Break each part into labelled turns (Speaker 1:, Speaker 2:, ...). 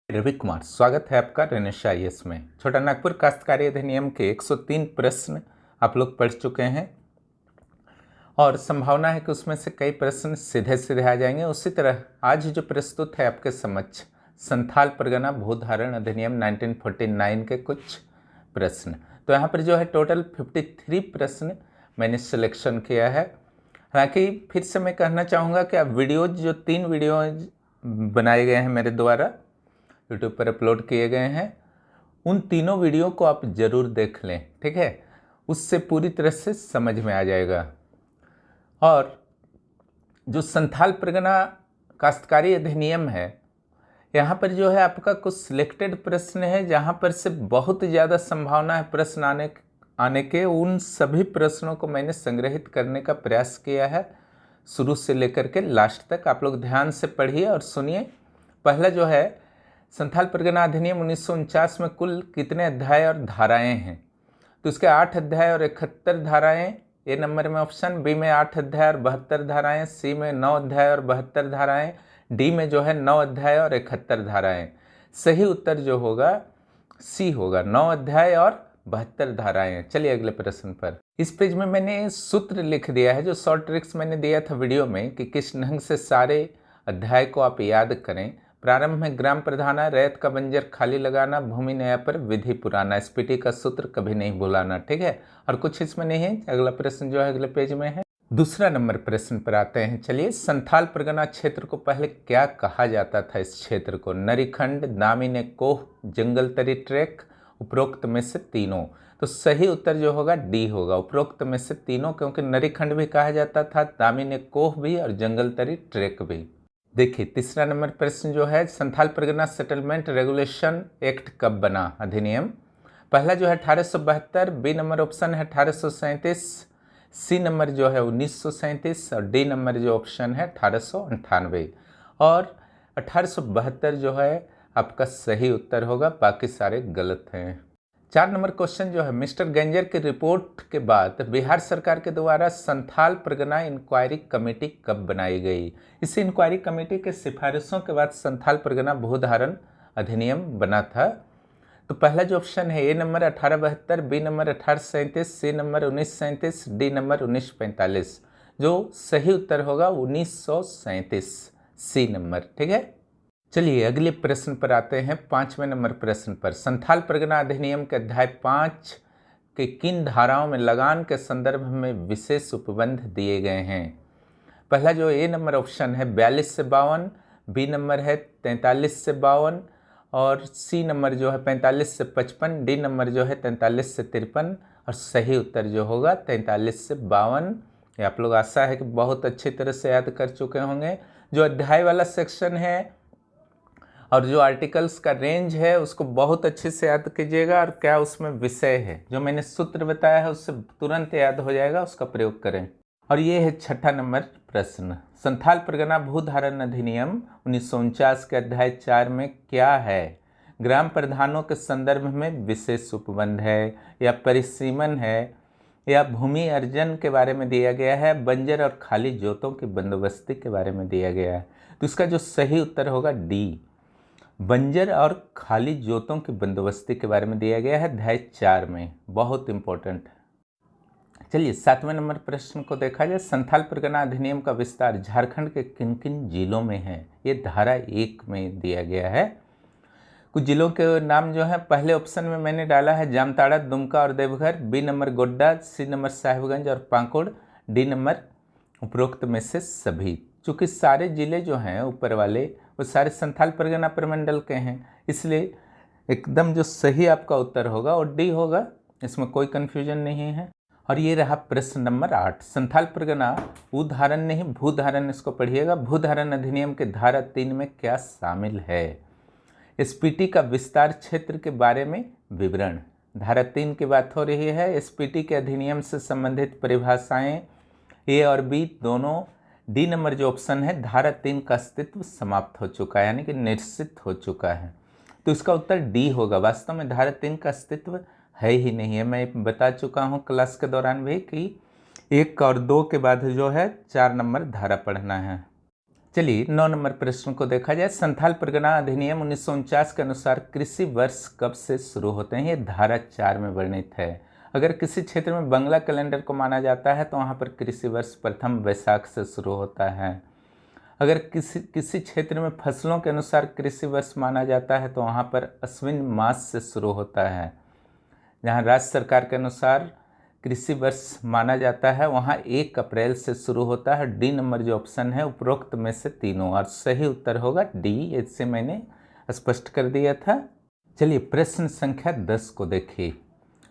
Speaker 1: रवि कुमार, स्वागत है आपका रेनेश आईएएस में। छोटा नागपुर काश्तकारी अधिनियम के 103 प्रश्न आप लोग पढ़ चुके हैं और संभावना है कि उसमें से कई प्रश्न सीधे सीधे आ जाएंगे। उसी तरह आज जो प्रस्तुत है आपके समक्ष संथाल परगना भूधारण अधिनियम 1949 के कुछ प्रश्न। तो यहाँ पर जो है टोटल 53 प्रश्न मैंने सिलेक्शन किया है। हालांकि फिर से मैं कहना चाहूँगा कि आप वीडियोज जो 3 वीडियोज बनाए गए हैं मेरे द्वारा यूट्यूब पर अपलोड किए गए हैं, उन तीनों वीडियो को आप ज़रूर देख लें, ठीक है। उससे पूरी तरह से समझ में आ जाएगा। और जो संथाल परगना काश्तकारी अधिनियम है, यहाँ पर जो है आपका कुछ सिलेक्टेड प्रश्न है जहाँ पर से बहुत ज़्यादा संभावना है प्रश्न आने के। उन सभी प्रश्नों को मैंने संग्रहित करने का प्रयास किया है शुरू से लेकर के लास्ट तक। आप लोग ध्यान से पढ़िए और सुनिए। पहला जो है संथाल परगना अधिनियम 1949 में कुल कितने अध्याय और धाराएं हैं? तो इसके 8 अध्याय और 71 धाराएं ए नंबर में ऑप्शन, बी में 8 अध्याय और 72 धाराएं, सी में 9 अध्याय और 72 धाराएं, डी में जो है 9 अध्याय और 71 धाराएं। सही उत्तर जो होगा सी होगा, 9 अध्याय और 72 धाराएं। चलिए अगले प्रश्न पर। इस पेज में मैंने सूत्र लिख दिया है, जो शॉर्ट ट्रिक्स मैंने दिया था वीडियो में कि किस ढंग से सारे अध्याय को आप याद करें। प्रारंभ में ग्राम प्रधाना, रैयत का बंजर खाली लगाना, भूमि न्याय पर विधि पुराना, एसपीटी का सूत्र कभी नहीं भुलाना, ठीक है। और कुछ इसमें नहीं है। अगला प्रश्न जो है अगले पेज में है। दूसरा नंबर प्रश्न पर आते हैं। चलिए, संथाल परगना क्षेत्र को पहले क्या कहा जाता था? इस क्षेत्र को नरीखंड, दामिनी कोह, जंगल तरी ट्रैक, उपरोक्त में से तीनों। तो सही उत्तर जो होगा डी होगा, उपरोक्त में से तीनों, क्योंकि नरीखंड भी कहा जाता था, दामिनी कोह भी और जंगल तरी ट्रैक भी। देखिए तीसरा नंबर प्रश्न जो है, Santhal Pargana settlement regulation act कब बना? अधिनियम पहला जो है 1872, बी नंबर ऑप्शन है 1837, सी नंबर जो है 1937 और डी नंबर जो ऑप्शन है 1898। और 1872 जो है आपका सही उत्तर होगा, बाकी सारे गलत हैं। 4 नंबर क्वेश्चन जो है, मिस्टर गंजर की रिपोर्ट के बाद बिहार सरकार के द्वारा संथाल परगना इंक्वायरी कमेटी कब बनाई गई? इस इंक्वायरी कमेटी के सिफारिशों के बाद संथाल परगना भूधारण अधिनियम बना था। तो पहला जो ऑप्शन है A number 1872, B number 1837, C number 1937, D number 1945। जो सही उत्तर होगा 1937, सी नंबर, ठीक है। चलिए अगले प्रश्न पर आते हैं। 5वें नंबर प्रश्न पर, संथाल परगना अधिनियम के अध्याय 5 के किन धाराओं में लगान के संदर्भ में विशेष उपबंध दिए गए हैं? पहला जो ए नंबर ऑप्शन है 42 से 52, बी नंबर है 43 से 52 और सी नंबर जो है 45 से 55, डी नंबर जो है 43 से 53 और सही उत्तर जो होगा 43 से 52। ये आप लोग आशा है कि बहुत अच्छी तरह से याद कर चुके होंगे। जो अध्याय वाला सेक्शन है और जो आर्टिकल्स का रेंज है उसको बहुत अच्छे से याद कीजिएगा, और क्या उसमें विषय है जो मैंने सूत्र बताया है उससे तुरंत याद हो जाएगा, उसका प्रयोग करें। और ये है 6ठा नंबर प्रश्न, संथाल परगना भूधारण अधिनियम 1949 के अध्याय 4 में क्या है? ग्राम प्रधानों के संदर्भ में विशेष उपबंध है, या परिसीमन है, या भूमि अर्जन के बारे में दिया गया है, बंजर और खाली जोतों की बंदोबस्ती के बारे में दिया गया है। तो इसका जो सही उत्तर होगा डी, बंजर और खाली जोतों की बंदोबस्ती के बारे में दिया गया है अध्याय 4 में, बहुत इंपॉर्टेंट। चलिए 7वें नंबर प्रश्न को देखा जाए। संथाल परगना अधिनियम का विस्तार झारखंड के किन किन जिलों में है? ये धारा 1 में दिया गया है। कुछ जिलों के नाम जो है, पहले ऑप्शन में मैंने डाला है जामताड़ा, दुमका और Deoghar, B number Godda, C number Sahibganj और पाकुड़, डी नंबर उपरोक्त में से सभी। चूँकि सारे जिले जो हैं ऊपर वाले वो सारे संथाल परगना प्रमंडल के हैं, इसलिए एकदम जो सही आपका उत्तर होगा वो डी होगा, इसमें कोई कन्फ्यूजन नहीं है। और ये रहा प्रश्न नंबर 8, संथाल परगना उधारण नहीं भूधारण, इसको पढ़िएगा। भूधारण अधिनियम के धारा 3 में क्या शामिल है? एसपीटी का विस्तार क्षेत्र के बारे में विवरण। धारा 3 की बात हो रही है। एसपीटी के अधिनियम से संबंधित परिभाषाएं ए और बी दोनों। डी नंबर जो ऑप्शन है, धारा 3 का अस्तित्व समाप्त हो चुका है, यानी कि निश्चित हो चुका है। तो इसका उत्तर डी होगा। वास्तव में धारा 3 का अस्तित्व है ही नहीं है। मैं बता चुका हूँ क्लास के दौरान भी कि 1 और 2 के बाद जो है 4 नंबर धारा पढ़ना है। चलिए 9 नंबर प्रश्न को देखा जाए। संथाल परगना अधिनियम 1949 के अनुसार कृषि वर्ष कब से शुरू होते हैं? ये धारा 4 में वर्णित है। अगर किसी क्षेत्र में बंगला कैलेंडर को माना जाता है तो वहाँ पर कृषि वर्ष प्रथम वैशाख से शुरू होता है। अगर किसी क्षेत्र में फसलों के अनुसार कृषि वर्ष माना जाता है तो वहाँ पर अश्विन मास से शुरू होता है। जहाँ राज्य सरकार के अनुसार कृषि वर्ष माना जाता है वहाँ 1 अप्रैल से शुरू होता है। डी नंबर जो ऑप्शन है उपरोक्त में से तीनों, और सही उत्तर होगा डी। इससे मैंने स्पष्ट कर दिया था। चलिए प्रश्न संख्या 10 को देखिए।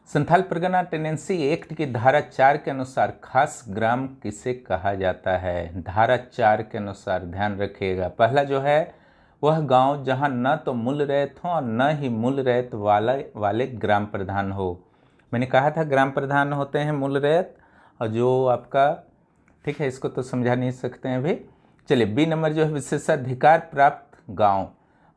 Speaker 1: संथाल परगना टेनेंसी एक्ट की धारा 4 के अनुसार खास ग्राम किसे कहा जाता है? धारा 4 के अनुसार ध्यान रखिएगा। पहला जो है वह गांव जहां न तो मूल रैयत हो और न ही मूल रैयत वाले ग्राम प्रधान हो। मैंने कहा था ग्राम प्रधान होते हैं मूल रैयत, और जो आपका ठीक है इसको तो समझा नहीं सकते हैं अभी। चलिए बी नंबर जो है विशेषाधिकार प्राप्त गांव,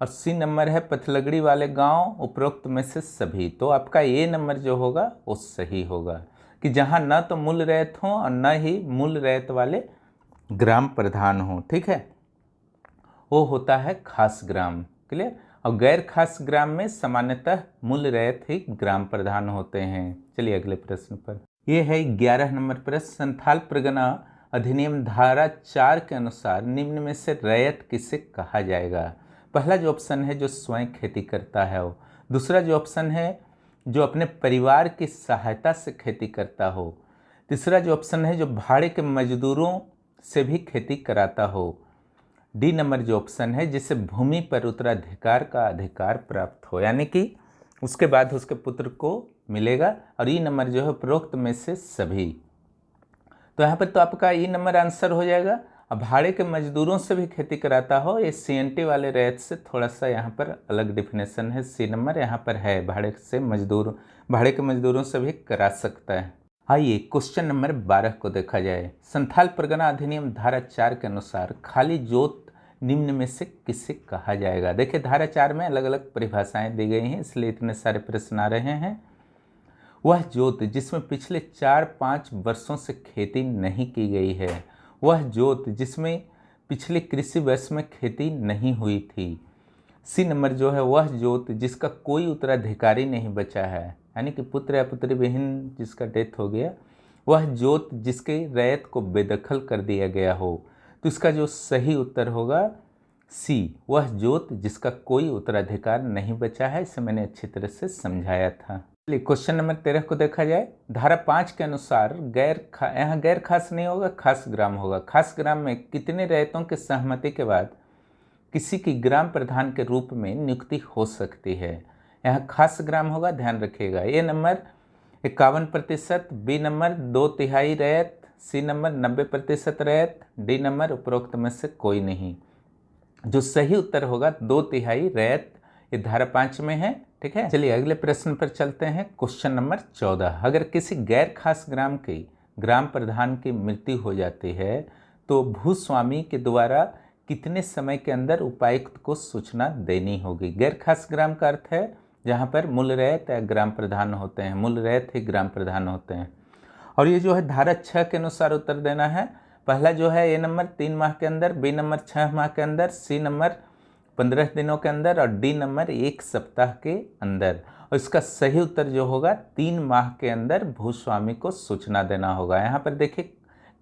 Speaker 1: और सी नंबर है पथलगड़ी वाले गांव उपरोक्त में से सभी। तो आपका ए नंबर जो होगा वो सही होगा कि जहां न तो मूल रैयत हो और न ही मूल रैयत वाले ग्राम प्रधान हो। ठीक है, वो होता है खास ग्राम। क्लियर। और गैर खास ग्राम में सामान्यतः मूल रैयत ही ग्राम प्रधान होते हैं। चलिए अगले प्रश्न पर। यह है 11 नंबर प्रश्न। संथाल परगना अधिनियम धारा 4 के अनुसार निम्न में से रैयत किसे कहा जाएगा? पहला जो ऑप्शन है जो स्वयं खेती करता है वो। दूसरा जो ऑप्शन है जो अपने परिवार की सहायता से खेती करता हो। तीसरा जो ऑप्शन है जो भाड़े के मजदूरों से भी खेती कराता हो। डी नंबर जो ऑप्शन है जिसे भूमि पर उत्तराधिकार का अधिकार प्राप्त हो, यानी कि उसके बाद उसके पुत्र को मिलेगा। और ई नंबर जो है उपरोक्त में से सभी। तो यहाँ पर तो आपका ई नंबर आंसर हो जाएगा। अब भाड़े के मजदूरों से भी खेती कराता हो, ये सीएनटी वाले रैयत से थोड़ा सा यहाँ पर अलग डिफिनेशन है। सी नंबर यहाँ पर है भाड़े के मजदूरों से भी करा सकता है। आइए क्वेश्चन नंबर 12 को देखा जाए। संथाल परगना अधिनियम धारा 4 के अनुसार खाली जोत निम्न में से किसे कहा जाएगा? देखिए धारा 4 में अलग अलग परिभाषाएं दी गई हैं, इसलिए इतने सारे प्रश्न आ रहे हैं। वह जोत जिसमें पिछले 4-5 वर्षों से खेती नहीं की गई है। वह जोत जिसमें पिछले कृषि वर्ष में खेती नहीं हुई थी। सी नंबर जो है वह जोत जिसका कोई उत्तराधिकारी नहीं बचा है, यानी कि पुत्र या पुत्री विहीन जिसका डेथ हो गया। वह जोत जिसके रैयत को बेदखल कर दिया गया हो। तो इसका जो सही उत्तर होगा सी, वह जोत जिसका कोई उत्तराधिकार नहीं बचा है। इसे मैंने अच्छी तरह से समझाया था। क्वेश्चन नंबर 13 को देखा जाए। धारा 5 के अनुसार यहाँ गैर खास नहीं होगा, खास ग्राम होगा। खास ग्राम में कितने रैयतों की सहमति के बाद किसी की ग्राम प्रधान के रूप में नियुक्ति हो सकती है? यहाँ खास ग्राम होगा, ध्यान रखिएगा। ए नंबर 51%, बी नंबर 2/3 रैयत, सी नंबर 90% रैयत, डी नंबर उपरोक्त में से कोई नहीं। जो सही उत्तर होगा 2/3 रैयत, ये धारा 5 में है। ठीक है, चलिए अगले प्रश्न पर चलते हैं। Question number 14। अगर किसी गैर खास ग्राम के ग्राम प्रधान की मृत्यु हो जाती है तो भूस्वामी के द्वारा कितने समय के अंदर उपायुक्त को सूचना देनी होगी? गैर खास ग्राम का अर्थ है जहाँ पर मूल रैयत या ग्राम प्रधान होते हैं। मूल रैयत ही ग्राम प्रधान होते हैं। और ये जो है धारा 6 के अनुसार उत्तर देना है। पहला जो है ए नंबर 3 माह के अंदर, बी नंबर 6 माह के अंदर, सी नंबर 15 दिनों के अंदर और डी नंबर 1 सप्ताह के अंदर। और इसका सही उत्तर जो होगा 3 माह के अंदर भूस्वामी को सूचना देना होगा। यहाँ पर देखिए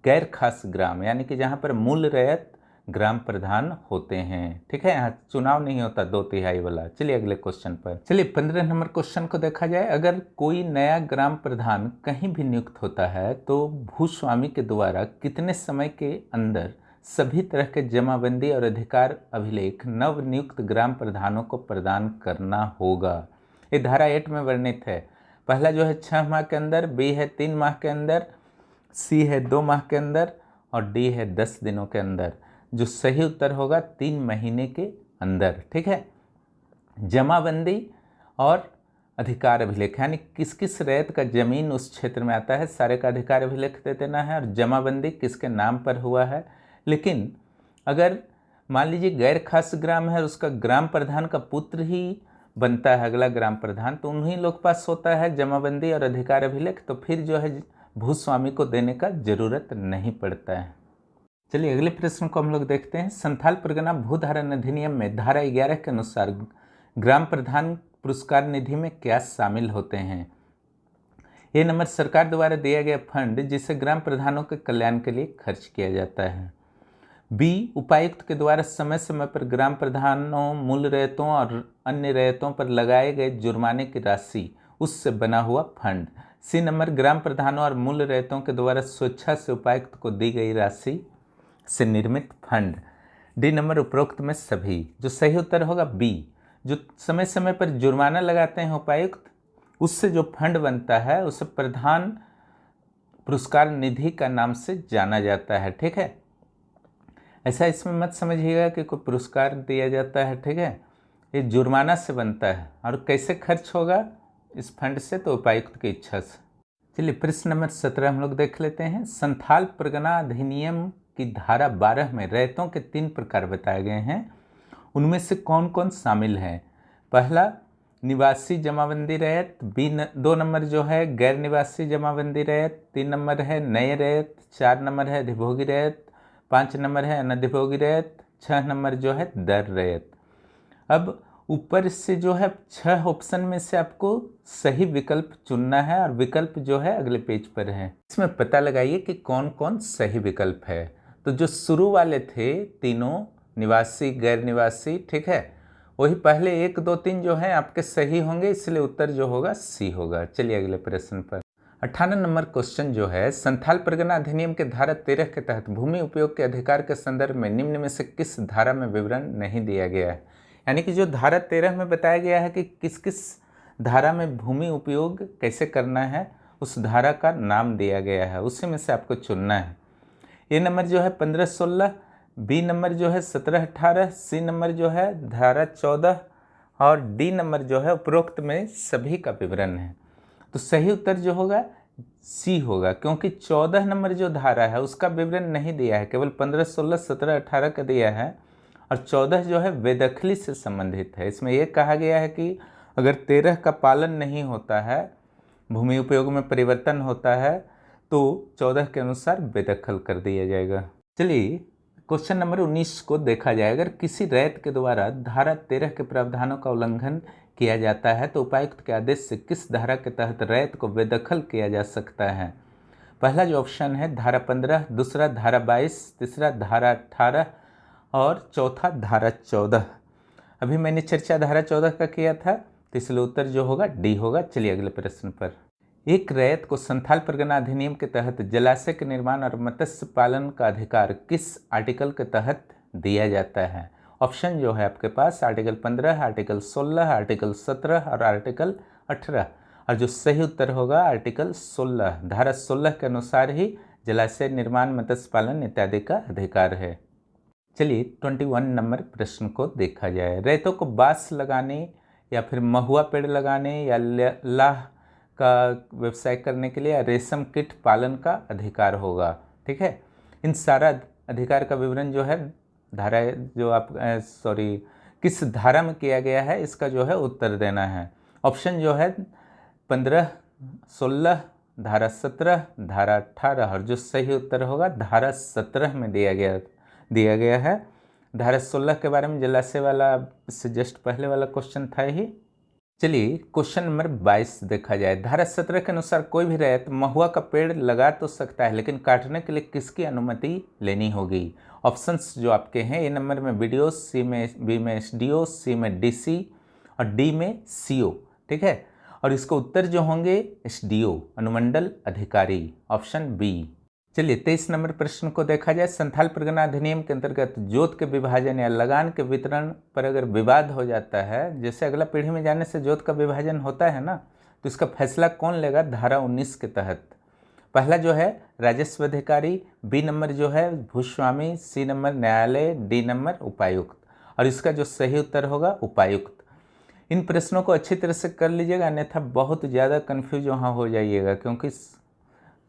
Speaker 1: गैर खास ग्राम यानी कि जहाँ पर मूल रैयत ग्राम प्रधान होते हैं। ठीक है, यहाँ चुनाव नहीं होता 2/3 वाला। चलिए अगले क्वेश्चन पर। चलिए 15 नंबर क्वेश्चन को देखा जाए। अगर कोई नया ग्राम प्रधान कहीं भी नियुक्त होता है तो भूस्वामी के द्वारा कितने समय के अंदर सभी तरह के जमाबंदी और अधिकार अभिलेख नव नियुक्त ग्राम प्रधानों को प्रदान करना होगा? ये धारा 8 में वर्णित है। पहला जो है 6 माह के अंदर, बी है 3 माह के अंदर, सी है 2 माह के अंदर और डी है 10 दिनों के अंदर। जो सही उत्तर होगा 3 महीने के अंदर। ठीक है, जमाबंदी और अधिकार अभिलेख यानी किस किस रैयत का जमीन उस क्षेत्र में आता है सारे का अधिकार अभिलेख दे देना है, और जमाबंदी किसके नाम पर हुआ है। लेकिन अगर मान लीजिए गैर खास ग्राम है और उसका ग्राम प्रधान का पुत्र ही बनता है अगला ग्राम प्रधान, तो उन्हीं लोग पास होता है जमाबंदी और अधिकार अभिलेख, तो फिर जो है भूस्वामी को देने का जरूरत नहीं पड़ता है। चलिए अगले प्रश्न को हम लोग देखते हैं। संथाल परगना भूधारण अधिनियम में धारा 11 के अनुसार ग्राम प्रधान पुरस्कार निधि में क्या शामिल होते हैं? ये नंबर सरकार द्वारा दिया गया फंड जिसे ग्राम प्रधानों के कल्याण के लिए खर्च किया जाता है। बी, उपायुक्त के द्वारा समय समय पर ग्राम प्रधानों, मूल रैयतों और अन्य रैयतों पर लगाए गए जुर्माने की राशि उससे बना हुआ फंड। सी नंबर, ग्राम प्रधानों और मूल रैयतों के द्वारा स्वेच्छा से उपायुक्त को दी गई राशि से निर्मित फंड। डी नंबर, उपरोक्त में सभी। जो सही उत्तर होगा बी, जो समय समय पर जुर्माना लगाते हैं उपायुक्त, उससे जो फंड बनता है उसे प्रधान पुरस्कार निधि का नाम से जाना जाता है। ठीक है, ऐसा इसमें मत समझिएगा कि कोई पुरस्कार दिया जाता है। ठीक है, ये जुर्माना से बनता है। और कैसे खर्च होगा इस फंड से? तो उपायुक्त की इच्छा से। चलिए प्रश्न नंबर 17 हम लोग देख लेते हैं। संथाल परगना अधिनियम की धारा 12 में रैयतों के 3 प्रकार बताए गए हैं, उनमें से कौन कौन शामिल है? पहला, निवासी जमाबंदी रैयत। बी 2 नंबर जो है गैर निवासी जमाबंदी रैयत। 3 नंबर है नए रैयत। 4 नंबर है अधिभोगी रैयत। 5 नंबर है अनधिभोगी रैयत। 6 नंबर जो है दर रैयत। अब ऊपर से जो है 6 ऑप्शन में से आपको सही विकल्प चुनना है और विकल्प जो है अगले पेज पर है। इसमें पता लगाइए कि कौन कौन सही विकल्प है। तो जो शुरू वाले थे तीनों, निवासी, गैर निवासी, ठीक है, वही पहले 1, 2, 3 जो है आपके सही होंगे, इसलिए उत्तर जो होगा सी होगा। चलिए अगले प्रश्न पर। 58 नंबर क्वेश्चन जो है, संथाल परगना अधिनियम के धारा 13 के तहत भूमि उपयोग के अधिकार के संदर्भ में निम्न में से किस धारा में विवरण नहीं दिया गया है? यानी कि जो धारा 13 में बताया गया है कि किस किस धारा में भूमि उपयोग कैसे करना है, उस धारा का नाम दिया गया है, उसी में से आपको चुनना है। ए नंबर जो है 15-16, बी नंबर जो है 17-18, सी नंबर जो है धारा 14 और डी नंबर जो है उपरोक्त में सभी का विवरण है। तो सही उत्तर जो होगा सी होगा, क्योंकि 14 नंबर जो धारा है उसका विवरण नहीं दिया है, केवल 15, 16, 17, 18 का दिया है और 14 जो है बेदखली से संबंधित है। इसमें यह कहा गया है कि अगर 13 का पालन नहीं होता है, भूमि उपयोग में परिवर्तन होता है, तो 14 के अनुसार बेदखल कर दिया जाएगा। चलिए क्वेश्चन नंबर 19 को देखा जाए। अगर किसी रैयत के द्वारा धारा 13 के प्रावधानों का उल्लंघन किया जाता है तो उपायुक्त के आदेश से किस धारा के तहत रैयत को बेदखल किया जा सकता है? पहला जो ऑप्शन है धारा 15, दूसरा धारा 22, तीसरा धारा 18 और चौथा धारा 14। अभी मैंने चर्चा धारा 14 का किया था, तो इसलिए उत्तर जो होगा डी होगा। चलिए अगले प्रश्न पर। एक रैयत को संथाल परगना अधिनियम के तहत जलाशय के निर्माण और मत्स्य पालन का अधिकार किस आर्टिकल के तहत दिया जाता है? ऑप्शन जो है आपके पास आर्टिकल 15, आर्टिकल 16, आर्टिकल 17 और आर्टिकल 18। और जो सही उत्तर होगा आर्टिकल 16, धारा 16 के अनुसार ही जलाशय निर्माण, मत्स्य पालन इत्यादि का अधिकार है। चलिए 21 नंबर प्रश्न को देखा जाए। रैयतों को बांस लगाने या फिर महुआ पेड़ लगाने या लाह का व्यवसाय करने के लिए या रेशम कीट पालन का अधिकार होगा। ठीक है, इन सारा अधिकार का विवरण जो है धारा जो आप किस धारा में किया गया है, इसका जो है उत्तर देना है। ऑप्शन जो है 15, 16, धारा 17, धारा 18 और जो सही उत्तर होगा धारा 17 में दिया गया है। धारा 16 के बारे में जलाशय वाला इससे जस्ट पहले वाला क्वेश्चन था ही। चलिए क्वेश्चन नंबर 22 देखा जाए। धारा 17 के अनुसार कोई भी रैयत महुआ का पेड़ लगा तो सकता है, लेकिन काटने के लिए किसकी अनुमति लेनी होगी? ऑप्शंस जो आपके हैं, ए नंबर में बीडीओ, बी में एसडीओ, सी में डीसी और डी में सीओ। ठीक है, और इसको उत्तर जो होंगे एसडीओ, अनुमंडल अधिकारी, ऑप्शन बी। चलिए 23 नंबर प्रश्न को देखा जाए। संथाल परगना अधिनियम के अंतर्गत जोत के विभाजन या लगान के वितरण पर अगर विवाद हो जाता है, जैसे अगला पीढ़ी में जाने से जोत का विभाजन होता है ना, तो इसका फैसला कौन लेगा? धारा 19 के तहत। पहला जो है राजस्व अधिकारी, बी नंबर जो है भूस्वामी, सी नंबर न्यायालय, डी नंबर उपायुक्त। और इसका जो सही उत्तर होगा उपायुक्त। इन प्रश्नों को अच्छी तरह से कर लीजिएगा, अन्यथा बहुत ज़्यादा कन्फ्यूज वहाँ हो जाइएगा, क्योंकि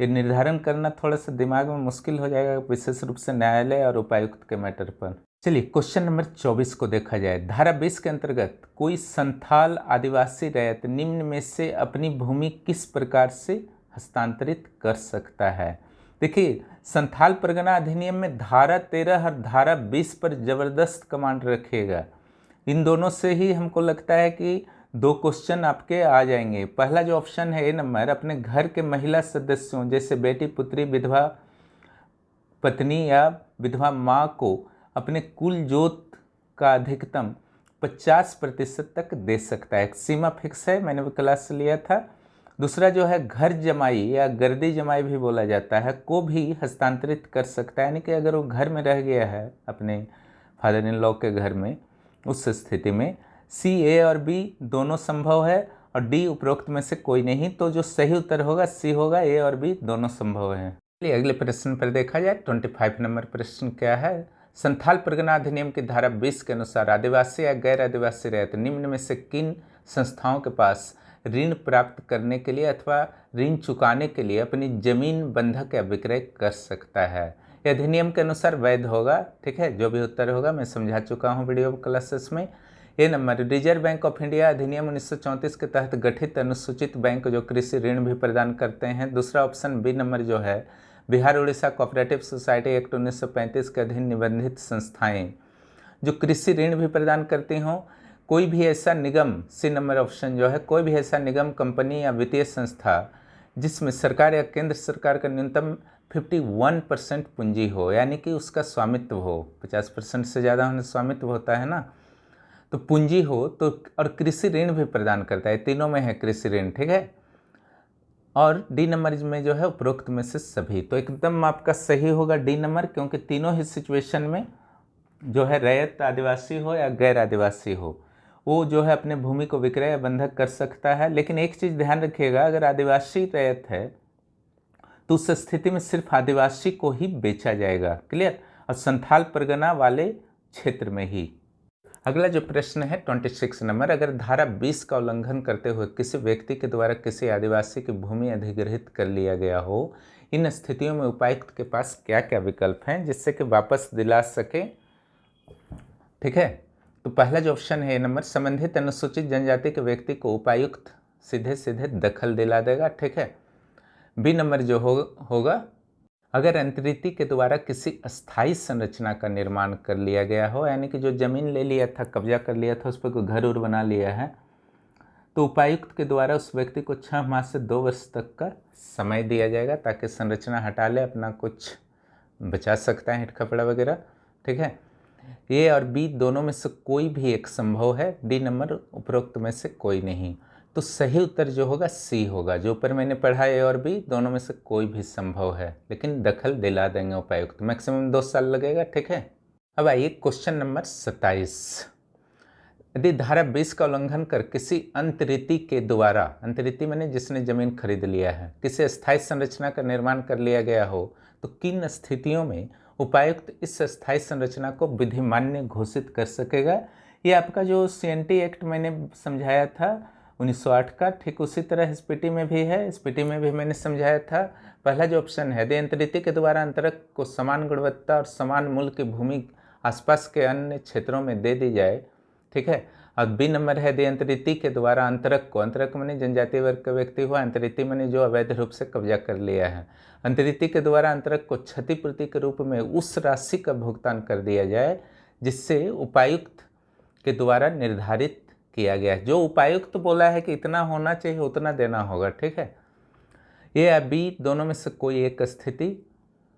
Speaker 1: ये निर्धारण करना थोड़ा सा दिमाग में मुश्किल हो जाएगा, विशेष रूप से न्यायालय और उपायुक्त के मैटर पर। चलिए क्वेश्चन नंबर 24 को देखा जाए। धारा 20 के अंतर्गत कोई संथाल आदिवासी रैयत निम्न में से अपनी भूमि किस प्रकार से हस्तांतरित कर सकता है? देखिए, संथाल परगना अधिनियम में धारा 13 और धारा 20 पर जबरदस्त कमांड रखिएगा। इन दोनों से ही हमको लगता है कि 2 क्वेश्चन आपके आ जाएंगे। पहला जो ऑप्शन है ए नंबर, अपने घर के महिला सदस्यों जैसे बेटी, पुत्री, विधवा पत्नी या विधवा माँ को अपने कुल जोत का अधिकतम 50% तक दे सकता है। एक सीमा फिक्स है, मैंने भी क्लास लिया था। दूसरा जो है घर जमाई या गर्दी जमाई भी बोला जाता है, को भी हस्तांतरित कर सकता है, यानी कि अगर वो घर में रह गया है अपने फादर इन लॉ के घर में, उस स्थिति में सी, ए और बी दोनों संभव है और डी उपरोक्त में से कोई नहीं। तो जो सही उत्तर होगा सी होगा, ए और बी दोनों संभव है। चलिए अगले प्रश्न पर देखा जाए। 25 नंबर प्रश्न क्या है? संथाल परगना अधिनियम की धारा 20 के अनुसार आदिवासी या गैर आदिवासी रहते निम्न में से किन संस्थाओं के पास ऋण प्राप्त करने के लिए अथवा ऋण चुकाने के लिए अपनी जमीन बंधक या विक्रय कर सकता है? यह अधिनियम के अनुसार वैध होगा। ठीक है, जो भी उत्तर होगा मैं समझा चुका हूँ वीडियो क्लासेस में। A number, Reserve Bank of India अधिनियम 1934 के तहत गठित अनुसूचित बैंक जो कृषि ऋण भी प्रदान करते हैं। दूसरा ऑप्शन बी नंबर जो है, Bihar Orissa cooperative society act 1935 के अधीन निबंधित संस्थाएं जो कृषि ऋण भी प्रदान करती हों। कोई भी ऐसा निगम, सी नंबर ऑप्शन जो है, कोई भी ऐसा निगम, कंपनी या वित्तीय संस्था जिसमें सरकार या केंद्र सरकार का न्यूनतम 51% पूंजी हो, यानी कि उसका स्वामित्व हो। 50% से ज़्यादा होने स्वामित्व होता है ना, तो पूंजी हो तो, और कृषि ऋण भी प्रदान करता है। तीनों में है कृषि ऋण। ठीक है, और डी नंबर में जो है उपरोक्त में से सभी। तो एकदम आपका सही होगा डी नंबर, क्योंकि तीनों ही सिचुएशन में जो है रैयत आदिवासी हो या गैर आदिवासी हो, वो जो है अपने भूमि को विक्रय या बंधक कर सकता है। लेकिन एक चीज़ ध्यान रखिएगा, अगर आदिवासी रैयत है तो उस स्थिति में सिर्फ आदिवासी को ही बेचा जाएगा। क्लियर? और संथाल परगना वाले क्षेत्र में ही। अगला जो प्रश्न है 26 नंबर, अगर धारा 20 का उल्लंघन करते हुए किसी व्यक्ति के द्वारा किसी आदिवासी की भूमि अधिग्रहित कर लिया गया हो, इन स्थितियों में उपायुक्त के पास क्या क्या विकल्प हैं जिससे कि वापस दिला सके? ठीक है, तो पहला जो ऑप्शन है नंबर, संबंधित अनुसूचित जनजाति के व्यक्ति को उपायुक्त सीधे सीधे दखल दिला देगा। ठीक है। बी नंबर जो होगा, अगर अंतरिति के द्वारा किसी अस्थायी संरचना का निर्माण कर लिया गया हो, यानी कि जो जमीन ले लिया था, कब्जा कर लिया था, उस पर कोई घर उर बना लिया है, तो उपायुक्त के द्वारा उस व्यक्ति को 6 माह से 2 वर्ष तक का समय दिया जाएगा ताकि संरचना हटा ले, अपना कुछ बचा सकता है, ईंट कपड़ा वगैरह। ठीक है, ए और बी दोनों में से कोई भी एक संभव है, डी नंबर उपरोक्त में से कोई नहीं। तो सही उत्तर जो होगा सी होगा। जो ऊपर मैंने पढ़ा ए और बी दोनों में से कोई भी संभव है, लेकिन दखल दिला देंगे उपायुक्त, मैक्सिमम 2 साल लगेगा। ठीक है, अब आइए क्वेश्चन नंबर 27। यदि धारा 20 का उल्लंघन कर किसी अंतरिति के द्वारा, अंतरिति मैंने जिसने जमीन खरीद लिया है, किसी अस्थायी संरचना का निर्माण कर लिया गया हो, तो किन स्थितियों में उपायुक्त इस अस्थायी संरचना को विधिमान्य घोषित कर सकेगा? ये आपका जो CNT एक्ट मैंने समझाया था 1908 का, ठीक उसी तरह SPT में भी है। SPT में भी मैंने समझाया था। पहला जो ऑप्शन है, यदि अंतरिति के द्वारा अंतरक को समान गुणवत्ता और समान मूल्य की भूमि आसपास के अन्य क्षेत्रों में दे दी जाए। ठीक है, और बी नंबर है, यदि अंतरिति के द्वारा अंतरक को, अंतरक मैंने जनजातीय वर्ग का व्यक्ति हुआ, अंतरिति मैंने जो अवैध रूप से कब्जा कर लिया है, अंतरिति के द्वारा अंतरक को क्षतिपूर्ति के रूप में उस राशि का भुगतान कर दिया जाए जिससे उपायुक्त के द्वारा निर्धारित किया गया है। जो उपायुक्त बोला है कि इतना होना चाहिए उतना देना होगा। ठीक है, ये या बी दोनों में से कोई एक स्थिति,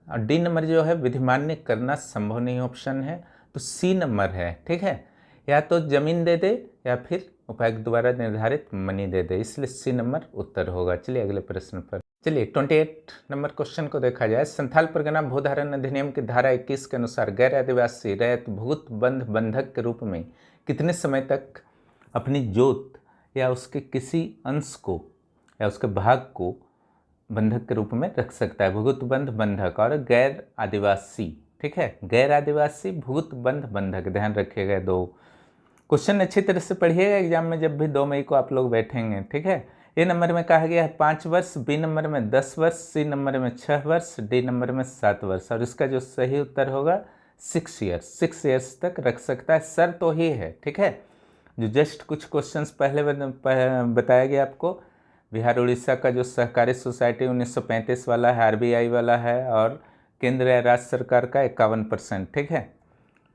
Speaker 1: और डी नंबर जो है विधिमान्य करना संभव नहीं ऑप्शन है, तो सी नंबर है। ठीक है, या तो जमीन दे दे या फिर उपायुक्त द्वारा निर्धारित मनी दे दे, इसलिए सी नंबर उत्तर होगा। चलिए अगले प्रश्न पर चलिए 28 नंबर क्वेश्चन को देखा जाए। संथाल परगना भूधारण अधिनियम की धारा 21 के अनुसार गैर आदिवासी रैयत भुगत बंध बंधक के रूप में कितने समय तक अपनी जोत या उसके किसी अंश को या उसके भाग को बंधक के रूप में रख सकता है? भुगत बंध बंधक और गैर आदिवासी। ठीक है, गैर आदिवासी, भुगत बंध बंधक, ध्यान रखिएगा। 2 क्वेश्चन अच्छी तरह से पढ़िएगा एग्जाम में, जब भी 2 मई को आप लोग बैठेंगे। ठीक है, ए नंबर में कहा गया है 5 वर्ष, बी नंबर में 10 वर्ष, सी नंबर में 6 वर्ष, डी नंबर में 7 वर्ष, और इसका जो सही उत्तर होगा 6 ईयर्स। 6 ईयर्स तक रख सकता है, सर तो ही है। ठीक है, जो जस्ट कुछ क्वेश्चंस पहले बताया गया आपको, बिहार उड़ीसा का जो सहकारी सोसाइटी 1935 वाला है, आरबीआई वाला है, और केंद्र या राज्य सरकार का 51%। ठीक है,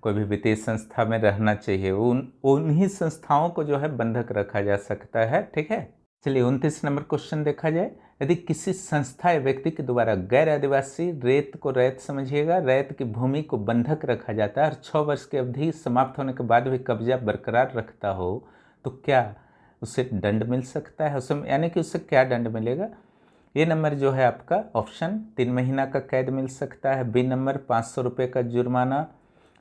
Speaker 1: कोई भी वित्तीय संस्था में रहना चाहिए, उन्हीं संस्थाओं को जो है बंधक रखा जा सकता है। ठीक है, चलिए 29 नंबर क्वेश्चन देखा जाए। यदि किसी संस्था या व्यक्ति के द्वारा गैर आदिवासी रेत को रैत समझिएगा, रैत की भूमि को बंधक रखा जाता है और 6 वर्ष की अवधि समाप्त होने के बाद भी कब्जा बरकरार रखता हो, तो क्या उसे दंड मिल सकता है? उसमें यानी कि उससे क्या दंड मिलेगा? ये नंबर जो है आपका ऑप्शन 3 महीना का कैद मिल सकता है, बी नंबर 500 रुपये का जुर्माना,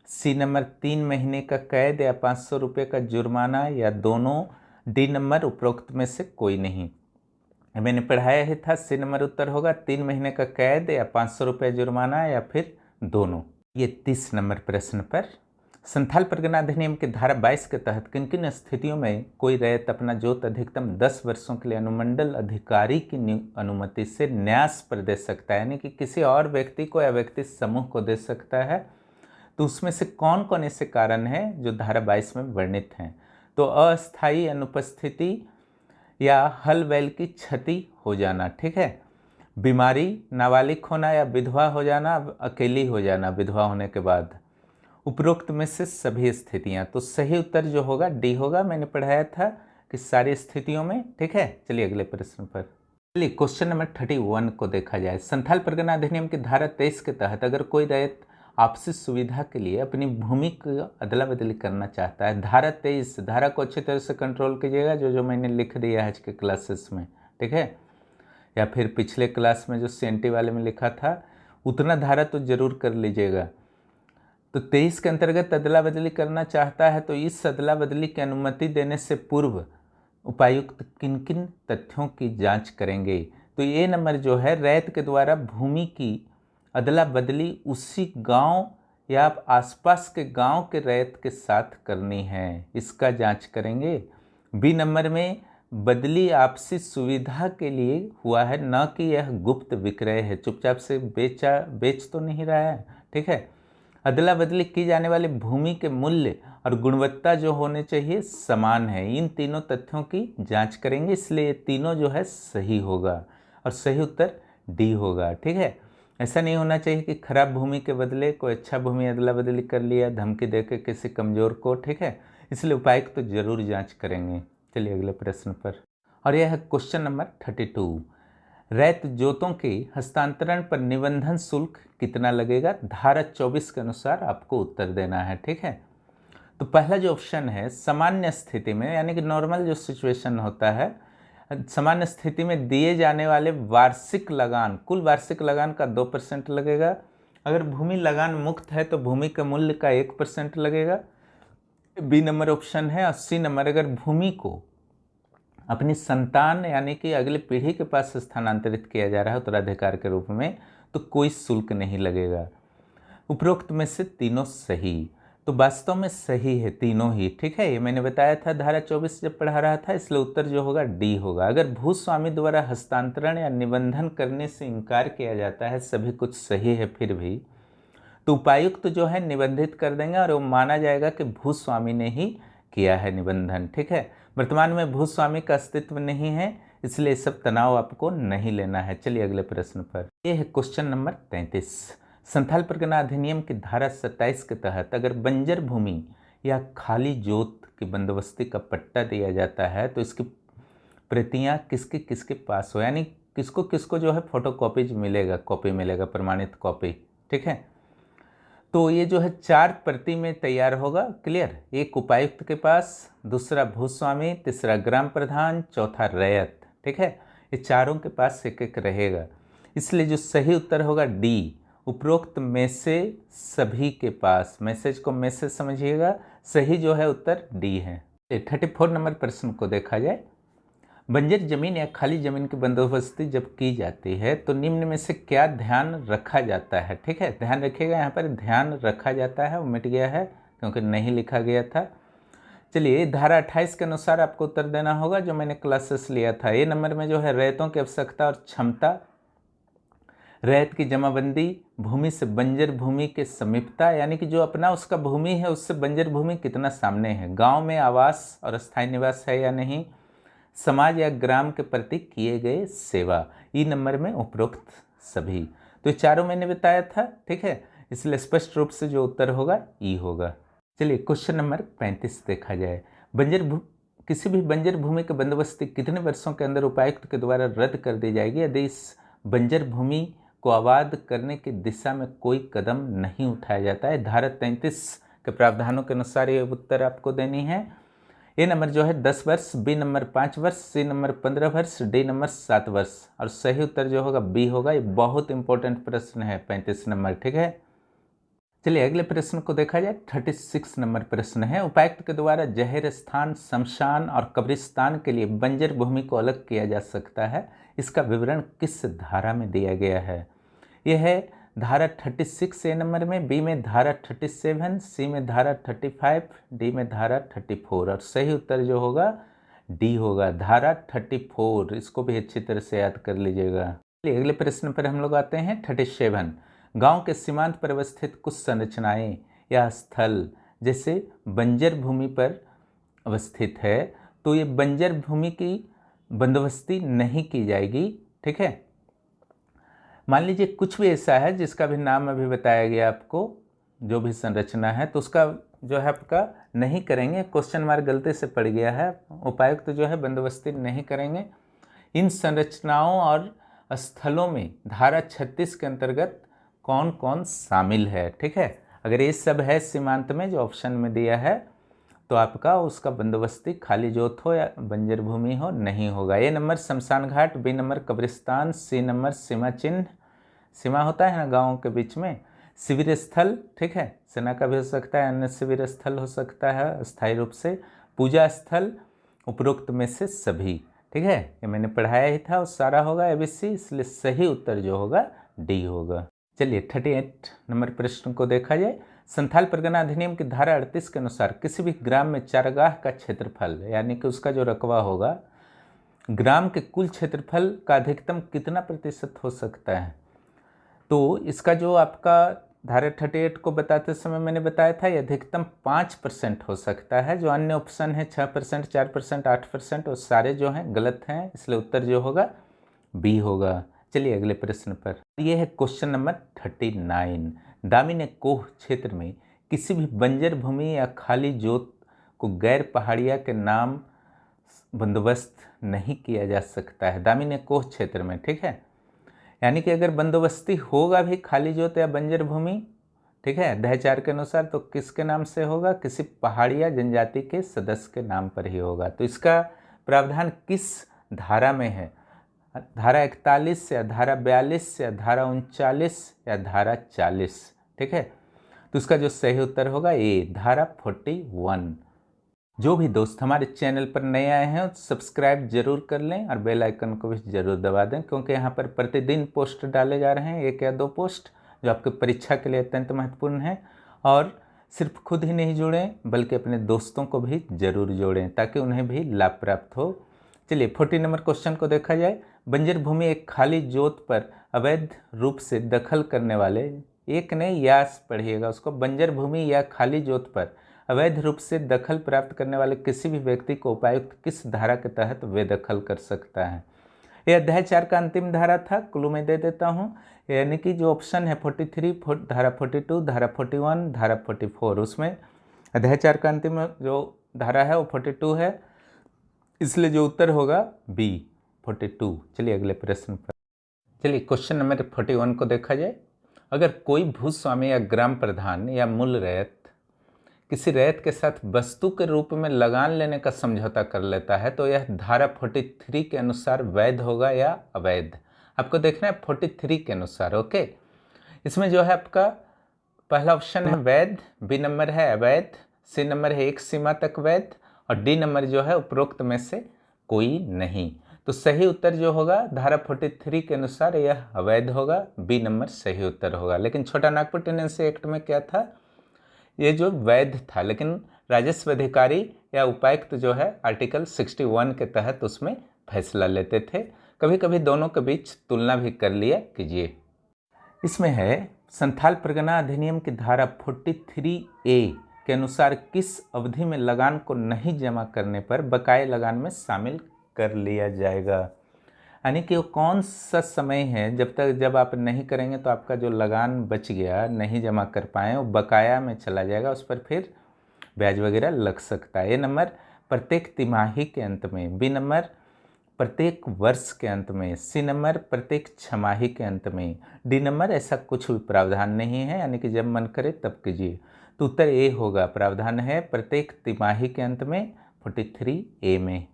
Speaker 1: सी नंबर 3 महीने का कैद या 500 रुपये का जुर्माना, या दोनों, डी नंबर उपरोक्त में से कोई नहीं। मैंने पढ़ाया ही था, सी नंबर उत्तर होगा 3 महीने का कैद या 500 रुपये जुर्माना, या फिर दोनों। ये 30 नंबर प्रश्न पर संथाल परगना अधिनियम की धारा 22 के तहत किन किन स्थितियों में कोई रैयत अपना जोत अधिकतम 10 वर्षों के लिए अनुमंडल अधिकारी की अनुमति से न्यास पर दे सकता है, यानी कि किसी और व्यक्ति को या व्यक्ति समूह को दे सकता है? तो उसमें से कौन कौन ऐसे कारण हैं जो धारा 22 में वर्णित हैं? तो अस्थायी अनुपस्थिति या हल बैल की क्षति हो जाना, ठीक है, बीमारी, नाबालिग होना या विधवा हो जाना, अकेली हो जाना विधवा होने के बाद, उपरोक्त में से सभी स्थितियां। तो सही उत्तर जो होगा डी होगा। मैंने पढ़ाया था कि सारी स्थितियों में। ठीक है, चलिए अगले प्रश्न पर। चलिए क्वेश्चन नंबर 31 को देखा जाए। संथाल परगना अधिनियम की धारा 23 के तहत अगर कोई रैयत आपसी सुविधा के लिए अपनी भूमि की अदला बदली करना चाहता है, धारा 23, धारा को अच्छी तरह से कंट्रोल कीजिएगा, जो मैंने लिख दिया है आज के क्लासेस में, ठीक है, या फिर पिछले क्लास में जो CNT वाले में लिखा था उतना धारा तो जरूर कर लीजिएगा। तो 23 के अंतर्गत अदला बदली करना चाहता है, तो इस अदला बदली की अनुमति देने से पूर्व उपायुक्त किन किन तथ्यों की जांच करेंगे? तो ये नंबर जो है, रैयत के द्वारा भूमि की अदला बदली उसी गांव या आसपास के गांव के रैयत के साथ करनी है, इसका जांच करेंगे। बी नंबर में बदली आपसी सुविधा के लिए हुआ है, न कि यह गुप्त विक्रय है, चुपचाप से बेच तो नहीं रहा है। ठीक है, अदला बदली की जाने वाली भूमि के मूल्य और गुणवत्ता जो होने चाहिए समान है। इन तीनों तथ्यों की जांच करेंगे, इसलिए तीनों जो है सही होगा और सही उत्तर डी होगा। ठीक है, ऐसा नहीं होना चाहिए कि खराब भूमि के बदले कोई अच्छा भूमि अदला बदली कर लिया, धमकी देकर किसी कमजोर को। ठीक है, इसलिए उपायुक्त तो जरूर जांच करेंगे। चलिए अगले प्रश्न पर, और यह है क्वेश्चन नंबर 32। रैयत जोतों के हस्तांतरण पर निबंधन शुल्क कितना लगेगा? धारा 24 के अनुसार आपको उत्तर देना है। ठीक है, तो पहला जो ऑप्शन है, सामान्य स्थिति में, यानी कि नॉर्मल जो सिचुएशन होता है, सामान्य स्थिति में दिए जाने वाले वार्षिक लगान, कुल वार्षिक लगान का 2% लगेगा। अगर भूमि लगान मुक्त है तो भूमि के मूल्य का 1% लगेगा। बी नंबर ऑप्शन है। 80 नंबर, अगर भूमि को अपनी संतान यानी कि अगली पीढ़ी के पास स्थानांतरित किया जा रहा है उत्तराधिकार के रूप में, तो कोई शुल्क नहीं लगेगा। उपरोक्त में से तीनों सही, तो वास्तव में सही है तीनों ही। ठीक है, ये मैंने बताया था धारा 24 जब पढ़ा रहा था, इसलिए उत्तर जो होगा डी होगा। अगर भूस्वामी द्वारा हस्तांतरण या निबंधन करने से इनकार किया जाता है, सभी कुछ सही है फिर भी, तो उपायुक्त जो है निबंधित कर देंगे और वो माना जाएगा कि भूस्वामी ने ही किया है निबंधन। ठीक है, वर्तमान में भूस्वामी का अस्तित्व नहीं है, इसलिए सब तनाव आपको नहीं लेना है। चलिए अगले प्रश्न पर, यह है क्वेश्चन नंबर 33। संथाल परगना अधिनियम की धारा 27 के तहत अगर बंजर भूमि या खाली जोत की बंदोबस्ती का पट्टा दिया जाता है, तो इसकी प्रतियां किसके किसके पास हो, यानी किसको किसको जो है फोटोकॉपीज मिलेगा, कॉपी मिलेगा, प्रमाणित कॉपी। ठीक है, तो ये जो है 4 प्रति में तैयार होगा। क्लियर, एक उपायुक्त के पास, दूसरा भूस्वामी, तीसरा ग्राम प्रधान, चौथा रैयत। ठीक है, ये चारों के पास एक एक रहेगा, इसलिए जो सही उत्तर होगा डी, उपरोक्त में से सभी के पास। मैसेज को मैसेज समझिएगा, सही जो है उत्तर डी है। 34 नंबर प्रश्न को देखा जाए। बंजर जमीन या खाली जमीन की बंदोबस्ती जब की जाती है तो निम्न में से क्या ध्यान रखा जाता है? ठीक है, ध्यान रखिएगा, यहाँ पर ध्यान रखा जाता है, वो मिट गया है क्योंकि नहीं लिखा गया था। चलिए, धारा 28 के अनुसार आपको उत्तर देना होगा, जो मैंने क्लासेस लिया था। ये नंबर में जो है रैयतों की आवश्यकता और क्षमता, रैयत की जमाबंदी, भूमि से बंजर भूमि के समीपता, यानी कि जो अपना उसका भूमि है उससे बंजर भूमि कितना सामने है, गांव में आवास और स्थायी निवास है या नहीं, समाज या ग्राम के प्रति किए गए सेवा। ई नंबर में उपरोक्त सभी। तो ये चारों मैंने बताया था, ठीक है, इसलिए स्पष्ट रूप से जो उत्तर होगा ई होगा। चलिए क्वेश्चन नंबर 35 देखा जाए। किसी भी बंजर भूमि की बंदोबस्ती कितने वर्षों के अंदर उपायुक्त के द्वारा रद्द कर दी जाएगी यदि इस बंजर भूमि को आबाद करने की दिशा में कोई कदम नहीं उठाया जाता है। धारा 33 के प्रावधानों के अनुसार ये उत्तर आपको देनी है। ए नंबर जो है 10 वर्ष, बी नंबर 5 वर्ष, सी नंबर 15 वर्ष, डी नंबर 7 वर्ष। और सही उत्तर जो होगा बी होगा। ये बहुत इंपॉर्टेंट प्रश्न है 35 नंबर, ठीक है। चलिए अगले प्रश्न को देखा जाए। 36 नंबर प्रश्न है, उपायुक्त के द्वारा जाहिर स्थान, शमशान और कब्रिस्तान के लिए बंजर भूमि को अलग किया जा सकता है, इसका विवरण किस धारा में दिया गया है। यह है धारा 36 ए नंबर में, बी में धारा 37, सी में धारा 35, डी में धारा 34। और सही उत्तर जो होगा डी होगा, धारा 34। इसको भी अच्छी तरह से याद कर लीजिएगा। अगले प्रश्न पर हम लोग आते हैं। 37, गांव के सीमांत पर अवस्थित कुछ संरचनाएं या स्थल जैसे बंजर भूमि पर अवस्थित है तो ये बंजर भूमि की बंदोबस्ती नहीं की जाएगी, ठीक है। मान लीजिए कुछ भी ऐसा है जिसका भी नाम अभी बताया गया आपको, जो भी संरचना है, तो उसका जो है आपका नहीं करेंगे। क्वेश्चन मार्क गलती से पड़ गया है, उपायुक्त जो है बंदोबस्ती नहीं करेंगे। इन संरचनाओं और स्थलों में धारा 36 के अंतर्गत कौन कौन शामिल है, ठीक है। अगर ये सब है सीमांत में जो ऑप्शन में दिया है तो आपका उसका बंदोबस्ती खाली जोत हो या बंजर भूमि हो नहीं होगा। ए नंबर शमशान घाट, बी नंबर कब्रिस्तान, सी नंबर सीमा चिन्ह, सीमा होता है ना गाँव के बीच में, शिविर स्थल, ठीक है, सेना का भी हो सकता है, अन्य शिविर स्थल हो सकता है अस्थायी रूप से, पूजा स्थल, उपरोक्त में से सभी, ठीक है। ये मैंने पढ़ाया ही था और सारा होगा ABC, इसलिए सही उत्तर जो होगा डी होगा। चलिए 38 नंबर प्रश्न को देखा जाए। संथाल परगना अधिनियम की धारा 38 के अनुसार किसी भी ग्राम में चारागाह का क्षेत्रफल यानी कि उसका जो रकबा होगा ग्राम के कुल क्षेत्रफल का अधिकतम कितना प्रतिशत हो सकता है। तो इसका जो आपका धारा 38 को बताते समय मैंने बताया था ये अधिकतम 5% हो सकता है। जो अन्य ऑप्शन है 6%, 4%, 8%, वो सारे जो हैं गलत हैं, इसलिए उत्तर जो होगा बी होगा। चलिए अगले प्रश्न पर, यह है क्वेश्चन नंबर 39। दामिनी कोह क्षेत्र में किसी भी बंजर भूमि या खाली जोत को गैर पहाड़िया के नाम बंदोबस्त नहीं किया जा सकता है। दामिनी कोह क्षेत्र में, ठीक है, यानी कि अगर बंदोबस्ती होगा भी खाली जोत या बंजर भूमि, ठीक है, अध्याय 4 के अनुसार, तो किसके नाम से होगा, किसी पहाड़िया जनजाति के सदस्य के नाम पर ही होगा। तो इसका प्रावधान किस धारा में है, धारा 41 या धारा 42 या धारा 39 या धारा 40, ठीक है। तो इसका जो सही उत्तर होगा ए, धारा 41। जो भी दोस्त हमारे चैनल पर नए आए हैं सब्सक्राइब जरूर कर लें और बेल आइकन को भी जरूर दबा दें, क्योंकि यहाँ पर प्रतिदिन पोस्ट डाले जा रहे हैं, 1 या 2 पोस्ट जो आपकी परीक्षा के लिए अत्यंत महत्वपूर्ण है। और सिर्फ खुद ही नहीं जोड़ें बल्कि अपने दोस्तों को भी जरूर जोड़ें ताकि उन्हें भी लाभ प्राप्त हो। चलिए 40 नंबर क्वेश्चन को देखा जाए। बंजर भूमि एक खाली जोत पर अवैध रूप से दखल करने वाले, एक ने यास पढ़िएगा उसको, बंजर भूमि या खाली जोत पर अवैध रूप से दखल प्राप्त करने वाले किसी भी व्यक्ति को उपायुक्त किस धारा के तहत बेदखल कर सकता है। यह अध्याय 4 का अंतिम धारा था, क्लू में दे देता हूँ, यानी कि जो ऑप्शन है 43, धारा 42, धारा 41, धारा 44, उसमें अध्याय 4 का अंतिम जो धारा है वो 42 है, इसलिए जो उत्तर होगा बी 42। चलिए अगले प्रश्न पर, चलिए क्वेश्चन नंबर 41 को देखा जाए। अगर कोई भूस्वामी या ग्राम प्रधान या मूल रैयत किसी रैयत के साथ वस्तु के रूप में लगान लेने का समझौता कर लेता है तो यह धारा 43 के अनुसार वैध होगा या अवैध। आपको देखना है 43 के अनुसार, ओके। इसमें जो है आपका पहला ऑप्शन है वैध, बी नंबर है अवैध, सी नंबर है एक सीमा तक वैध और डी नंबर जो है उपरोक्त में से कोई नहीं। तो सही उत्तर जो होगा धारा 43 के अनुसार यह अवैध होगा, बी नंबर सही उत्तर होगा। लेकिन छोटा नागपुर टेनेंसी एक्ट में क्या था, ये जो वैध था, लेकिन राजस्व अधिकारी या उपायुक्त जो है आर्टिकल 61 के तहत उसमें फैसला लेते थे। कभी कभी दोनों के बीच तुलना भी कर लिया कीजिए। इसमें है संथाल परगना अधिनियम की धारा 43A के अनुसार किस अवधि में लगान को नहीं जमा करने पर बकाये लगान में शामिल कर लिया जाएगा। यानी कि वो कौन सा समय है जब आप नहीं करेंगे तो आपका जो लगान बच गया नहीं जमा कर पाए वो बकाया में चला जाएगा, उस पर फिर ब्याज वगैरह लग सकता है। ए नंबर प्रत्येक तिमाही के अंत में, बी नंबर प्रत्येक वर्ष के अंत में, सी नंबर प्रत्येक छमाही के अंत में, डी नंबर ऐसा कुछ भी प्रावधान नहीं है, यानी कि जब मन करे तब कीजिए। तो उत्तर ए होगा, प्रावधान है प्रत्येक तिमाही के अंत में 43 ए में।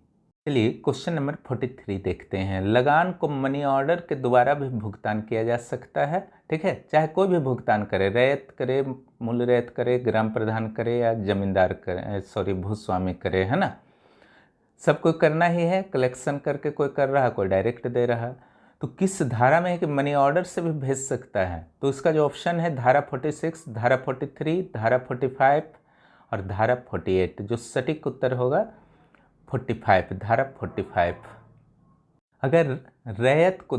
Speaker 1: चलिए क्वेश्चन नंबर 43 देखते हैं। लगान को मनी ऑर्डर के द्वारा भी भुगतान किया जा सकता है, ठीक है, चाहे कोई भी भुगतान करे, रैयत करे, मूल रैयत करे, ग्राम प्रधान करे या जमींदार करे, भूस्वामी करे, है ना, सबको करना ही है। कलेक्शन करके कोई कर रहा, कोई डायरेक्ट दे रहा। तो किस धारा में है कि मनी ऑर्डर से भी भेज सकता है? तो इसका जो ऑप्शन है धारा 46, धारा 43, धारा 45 और धारा 48। जो सटीक उत्तर होगा 45, धारा 45। अगर रैयत को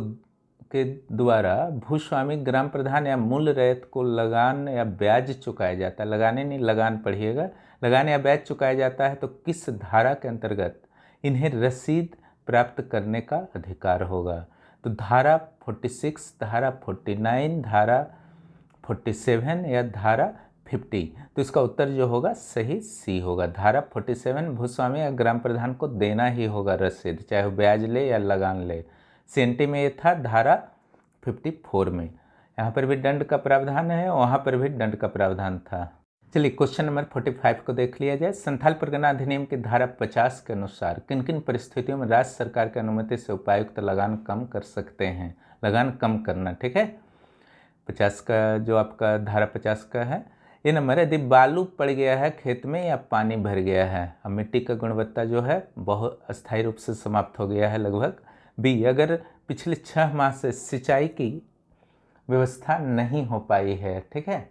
Speaker 1: के द्वारा भूस्वामी, ग्राम प्रधान या मूल रैयत को लगान या ब्याज चुकाया जाता है, लगाने नहीं लगान पढ़िएगा, लगान या ब्याज चुकाया जाता है, तो किस धारा के अंतर्गत इन्हें रसीद प्राप्त करने का अधिकार होगा? तो धारा 46, धारा 49, धारा 47 या धारा 50। तो इसका उत्तर जो होगा सही सी होगा, धारा 47। भूस्वामी या ग्राम प्रधान को देना ही होगा रसीद, चाहे वो ब्याज ले या लगान ले। सीएनटी में ये था धारा 54 में। यहाँ पर भी दंड का प्रावधान है, वहाँ पर भी दंड का प्रावधान था। चलिए क्वेश्चन नंबर 45 को देख लिया जाए। संथाल परगना अधिनियम की धारा 50 के अनुसार किन किन परिस्थितियों में राज्य सरकार की अनुमति से उपायुक्त लगान कम कर सकते हैं? लगान कम करना, ठीक है। 50 का जो आपका धारा 50 का है, ये नंबर है, यदि बालू पड़ गया है खेत में या पानी भर गया है, अब मिट्टी का गुणवत्ता जो है बहुत अस्थायी रूप से समाप्त हो गया है लगभग। बी, अगर पिछले 6 माह से सिंचाई की व्यवस्था नहीं हो पाई है, ठीक है।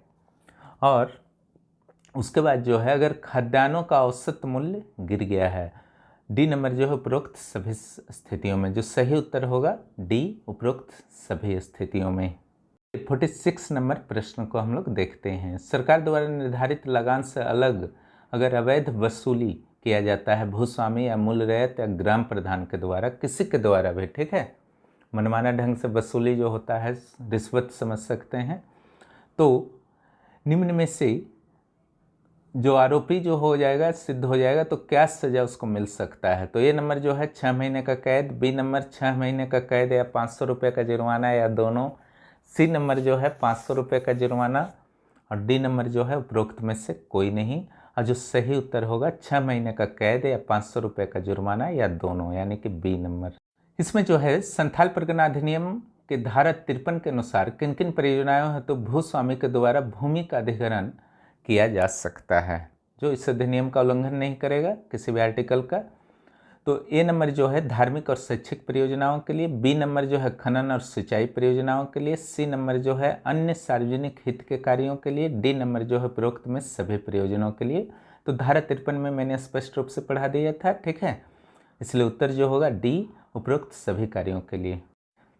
Speaker 1: और उसके बाद जो है अगर खाद्यान्नों का औसत मूल्य गिर गया है। डी नंबर जो है उपरोक्त सभी स्थितियों में। जो सही उत्तर होगा डी, उपरोक्त सभी स्थितियों में। 46 नंबर प्रश्न को हम लोग देखते हैं। सरकार द्वारा निर्धारित लगान से अलग अगर अवैध वसूली किया जाता है भूस्वामी या मूल रैयत या ग्राम प्रधान के द्वारा, किसी के द्वारा भी, ठीक है, मनमाना ढंग से वसूली जो होता है, रिश्वत समझ सकते हैं, तो निम्न में से जो आरोपी जो हो जाएगा, सिद्ध हो जाएगा, तो क्या सजा उसको मिल सकता है? तो ये नंबर जो है 6 महीने का कैद, बी नंबर 6 महीने का कैद या 500 रुपये का जुर्माना या दोनों, सी नंबर जो है 500 रुपये का जुर्माना और डी नंबर जो है उपरोक्त में से कोई नहीं। और जो सही उत्तर होगा 6 महीने का कैद या 500 रुपये का जुर्माना या दोनों, यानी कि बी नंबर। इसमें जो है संथाल परगना अधिनियम के धारा 53 के अनुसार किन किन परियोजनाओं हेतु भूस्वामी के द्वारा भूमि का अधिग्रहण किया जा सकता है, जो इस अधिनियम का उल्लंघन नहीं करेगा किसी भी आर्टिकल का। तो ए नंबर जो है धार्मिक और शैक्षिक परियोजनाओं के लिए, बी नंबर जो है खनन और सिंचाई परियोजनाओं के लिए, सी नंबर जो है अन्य सार्वजनिक हित के कार्यों के लिए, डी नंबर जो है उपरोक्त में सभी प्रयोजनों के लिए। तो धारा 53 में मैंने स्पष्ट रूप से पढ़ा दिया था, ठीक है, इसलिए उत्तर जो होगा डी, उपरोक्त सभी कार्यों के लिए।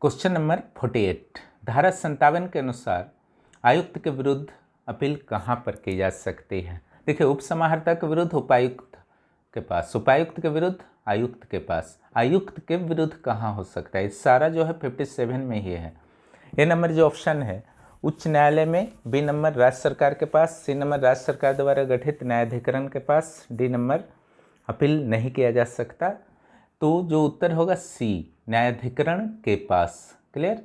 Speaker 1: क्वेश्चन नंबर 48, धारा 57 के अनुसार आयुक्त के विरुद्ध अपील कहाँ पर की जा सकती है? देखिए, उप समाहर्ता के विरुद्ध उपायुक्त के पास, उपायुक्त के विरुद्ध आयुक्त के पास, आयुक्त के विरुद्ध कहाँ हो सकता है? सारा जो है 57 में ही है। ये नंबर जो ऑप्शन है उच्च न्यायालय में, बी नंबर राज्य सरकार के पास, सी नंबर राज्य सरकार द्वारा गठित न्यायाधिकरण के पास, डी नंबर अपील नहीं किया जा सकता। तो जो उत्तर होगा सी, न्यायाधिकरण के पास। क्लियर?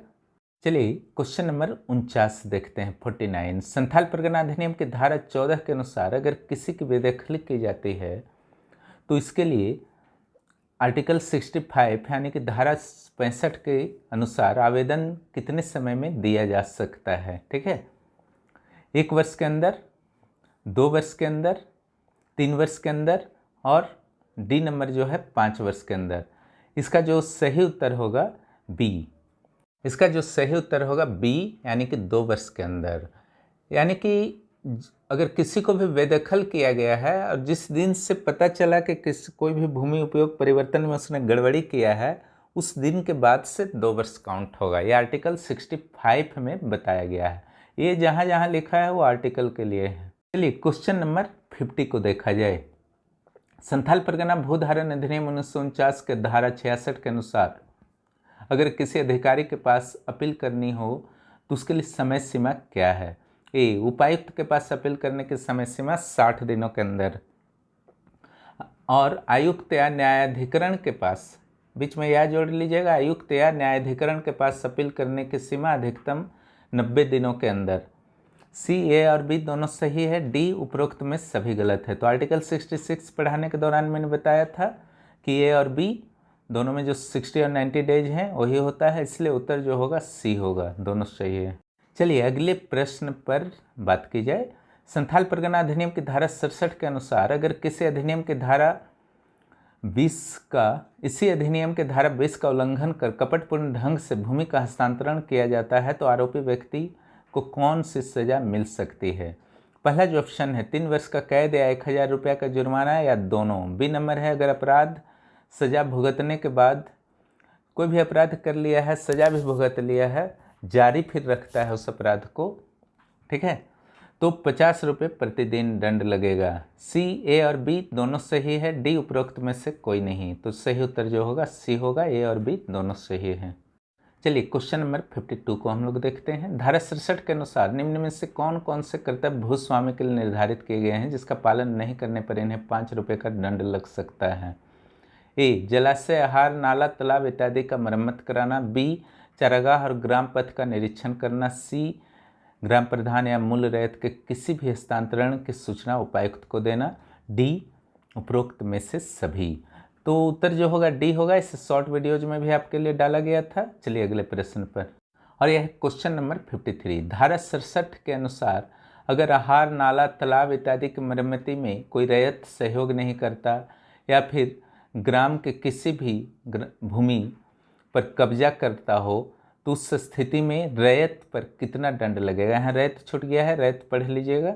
Speaker 1: चलिए क्वेश्चन नंबर 49 देखते हैं। 49, संथाल परगना अधिनियम की धारा 14 के अनुसार अगर किसी की बेदखली की जाती है तो इसके लिए आर्टिकल 65 यानी कि धारा 65 के अनुसार आवेदन कितने समय में दिया जा सकता है? ठीक है, 1 वर्ष के अंदर, 2 वर्ष के अंदर, 3 वर्ष के अंदर और डी नंबर जो है 5 वर्ष के अंदर। इसका जो सही उत्तर होगा बी, इसका जो सही उत्तर होगा बी, यानी कि 2 वर्ष के अंदर। यानी कि अगर किसी को भी बेदखल किया गया है और जिस दिन से पता चला कि कोई भी भूमि उपयोग परिवर्तन में उसने गड़बड़ी किया है, उस दिन के बाद से 2 वर्ष काउंट होगा। ये आर्टिकल 65 में बताया गया है। ये जहाँ जहाँ लिखा है वो आर्टिकल के लिए है। चलिए क्वेश्चन नंबर 50 को देखा जाए। संथाल परगना भूधारण अधिनियम 1949 के धारा 66 के अनुसार अगर किसी अधिकारी के पास अपील करनी हो तो उसके लिए समय सीमा क्या है? ए, उपायुक्त के पास अपील करने की समय सीमा 60 दिनों के अंदर, और आयुक्त या न्यायाधिकरण के पास, बीच में यह जोड़ लीजिएगा, आयुक्त या न्यायाधिकरण के पास अपील करने की सीमा अधिकतम 90 दिनों के अंदर। सी, ए और बी दोनों सही है, डी उपरोक्त में सभी गलत है। तो आर्टिकल 66 पढ़ाने के दौरान मैंने बताया था कि ए और बी दोनों में जो 60 और 90 डेज हैं वही होता है, इसलिए उत्तर जो होगा सी होगा, दोनों सही है। चलिए अगले प्रश्न पर बात की जाए। संथाल परगना अधिनियम की धारा 67 के अनुसार अगर किसी अधिनियम की धारा 20 का इसी अधिनियम के धारा 20 का उल्लंघन कर कपटपूर्ण ढंग से भूमि का हस्तांतरण किया जाता है तो आरोपी व्यक्ति को कौन सी सजा मिल सकती है? पहला जो ऑप्शन है 3 वर्ष का कैद या 1000 रुपया का जुर्माना या दोनों। बी नंबर है अगर अपराध सजा भुगतने के बाद, कोई भी अपराध कर लिया है, सजा भी भुगत लिया है, जारी फिर रखता है उस अपराध को, ठीक है, तो 50 रुपये प्रतिदिन दंड लगेगा। सी, ए और बी दोनों सही है, डी उपरोक्त में से कोई नहीं। तो सही उत्तर जो होगा सी होगा, ए और बी दोनों सही हैं। चलिए क्वेश्चन नंबर 52 को हम लोग देखते हैं। धारा 67 के अनुसार निम्न में से कौन कौन से कर्तव्य भूस्वामी के लिए निर्धारित किए गए हैं जिसका पालन नहीं करने पर इन्हें 5 रुपये का दंड लग सकता है? ए, जलाशय, आहार, नाला, तालाब इत्यादि का मरम्मत कराना। बी, चारागाह और ग्राम पथ का निरीक्षण करना। सी, ग्राम प्रधान या मूल रैयत के किसी भी हस्तांतरण की सूचना उपायुक्त को देना। डी, उपरोक्त में से सभी। तो उत्तर जो होगा डी होगा, इस शॉर्ट वीडियोज में भी आपके लिए डाला गया था। चलिए अगले प्रश्न पर, और यह क्वेश्चन नंबर 53। धारा 67 के अनुसार अगर आहार, नाला, तालाब इत्यादि की मरम्मति में कोई रैयत सहयोग नहीं करता या फिर ग्राम के किसी भी भूमि पर कब्जा करता हो तो उस स्थिति में रैयत पर कितना दंड लगेगा? यहाँ रैयत छूट गया है, रैयत पढ़ लीजिएगा,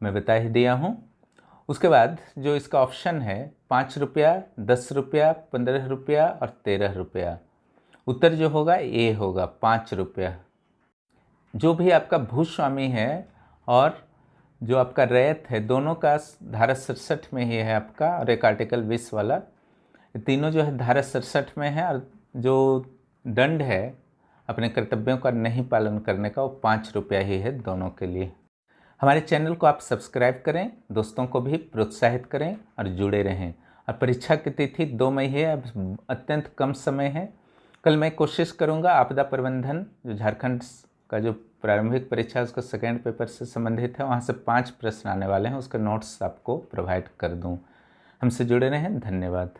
Speaker 1: मैं बता ही दिया हूँ। उसके बाद जो इसका ऑप्शन है 5 रुपया, 10 रुपया, 15 रुपया और 13 रुपया। उत्तर जो होगा ए होगा, 5 रुपया। जो भी आपका भूस्वामी है और जो आपका रैयत है, दोनों का धारा 67 में ही है आपका, और एक आर्टिकल 20 वाला, तीनों जो है धारा 67 में है। और जो दंड है अपने कर्तव्यों का नहीं पालन करने का, वो 5 रुपया ही है दोनों के लिए। हमारे चैनल को आप सब्सक्राइब करें, दोस्तों को भी प्रोत्साहित करें और जुड़े रहें। और परीक्षा की तिथि 2 मई है, अब अत्यंत कम समय है। कल मैं कोशिश करूंगा आपदा प्रबंधन जो झारखंड का जो प्रारंभिक परीक्षा है उसका सेकेंड पेपर से संबंधित है, वहाँ से 5 प्रश्न आने वाले हैं, उसके नोट्स आपको प्रोवाइड कर दूँ। हमसे जुड़े रहें, धन्यवाद।